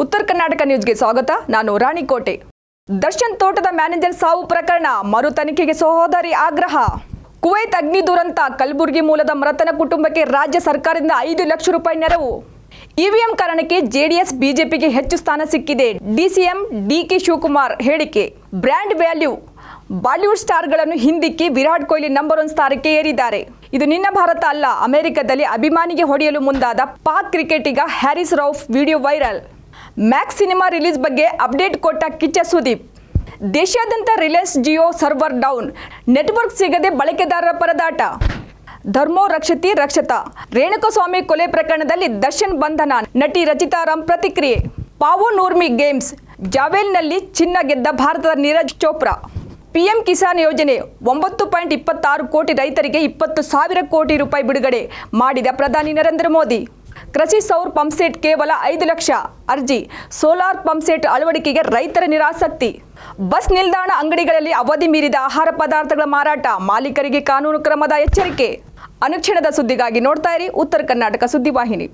ಉತ್ತರ ಕರ್ನಾಟಕ ನ್ಯೂಸ್ಗೆ ಸ್ವಾಗತ. ನಾನು ರಾಣಿಕೋಟೆ. ದರ್ಶನ್ ತೋಟದ ಮ್ಯಾನೇಜರ್ ಸಾವು ಪ್ರಕರಣ ಮರು ತನಿಖೆಗೆ ಸಹೋದರಿ ಆಗ್ರಹ. ಕುವೈತ್ ಅಗ್ನಿ ದುರಂತ, ಕಲಬುರಗಿ ಮೂಲದ ಮೃತನ ಕುಟುಂಬಕ್ಕೆ ರಾಜ್ಯ ಸರ್ಕಾರದಿಂದ 5 ಲಕ್ಷ ರೂಪಾಯಿ ನೆರವು. ಇವಿಎಂ ಕಾರಣಕ್ಕೆ ಜೆಡಿಎಸ್ ಬಿಜೆಪಿಗೆ ಹೆಚ್ಚು ಸ್ಥಾನ ಸಿಕ್ಕಿದೆ. ಡಿಸಿಎಂ ಡಿಕೆ ಶಿವಕುಮಾರ್ ಹೇಳಿಕೆ. ಬ್ರ್ಯಾಂಡ್ ವ್ಯಾಲ್ಯೂ, ಬಾಲಿವುಡ್ ಸ್ಟಾರ್ಗಳನ್ನು ಹಿಂದಿಕ್ಕಿ ವಿರಾಟ್ ಕೊಹ್ಲಿ ನಂಬರ್ 1 ಸ್ಥಾನಕ್ಕೆ ಏರಿದ್ದಾರೆ. ಇದು ನಿನ್ನ ಭಾರತ ಅಲ್ಲ. ಅಮೆರಿಕದಲ್ಲಿ ಅಭಿಮಾನಿಗೆ ಹೊಡೆಯಲು ಮುಂದಾದ ಪಾಕ್ ಕ್ರಿಕೆಟಿಗ Haris Rauf video viral. Max cinema release ಬಗ್ಗೆ ಅಪ್ಡೇಟ್ ಕೊಟ್ಟ ಕಿಚ್ಚ ಸುದೀಪ್. ದೇಶಾದ್ಯಂತ Reliance Jio server down, network ಸಿಗದೆ ಬಳಕೆದಾರರ ಪರದಾಟ. ಧರ್ಮೋ ರಕ್ಷತಿ ರಕ್ಷತಾ, ರೇಣುಕಸ್ವಾಮಿ ಕೊಲೆ ಪ್ರಕರಣದಲ್ಲಿ ದರ್ಶನ್ ಬಂಧನ, ನಟಿ ರಚಿತಾ ರಾಮ್ ಪ್ರತಿಕ್ರಿಯೆ. ಪಾವೋ ನೂರ್ಮಿ ಗೇಮ್ಸ್, ಜಾವೆಲ್ನಲ್ಲಿ ಚಿನ್ನ ಗೆದ್ದ ಭಾರತದ ನೀರಜ್ ಚೋಪ್ರಾ. ಪಿಎಂ ಕಿಸಾನ್ ಯೋಜನೆ 9.26 ಕೋಟಿ ರೈತರಿಗೆ 20,000 ಕೋಟಿ ರೂಪಾಯಿ ಬಿಡುಗಡೆ ಮಾಡಿದ ಪ್ರಧಾನಿ ನರೇಂದ್ರ ಮೋದಿ. ಕೃಷಿ ಸೌರ್ ಪಂಪ್ಸೆಟ್ ಕೇವಲ 5 ಲಕ್ಷ ಅರ್ಜಿ. ಸೋಲಾರ್ ಪಂಪ್ಸೆಟ್ ಅಳವಡಿಕೆಗೆ ರೈತರ ನಿರಾಸಕ್ತಿ. ಬಸ್ ನಿಲ್ದಾಣ ಅಂಗಡಿಗಳಲ್ಲಿ ಅವಧಿ ಮೀರಿದ ಆಹಾರ ಪದಾರ್ಥಗಳ ಮಾರಾಟ, ಮಾಲೀಕರಿಗೆ ಕಾನೂನು ಕ್ರಮದ ಎಚ್ಚರಿಕೆ. ಅನುಕ್ಷಣದ ಸುದ್ದಿಗಾಗಿ ನೋಡ್ತಾ ಇರಿ ಉತ್ತರ ಕರ್ನಾಟಕ ಸುದ್ದಿವಾಹಿನಿ.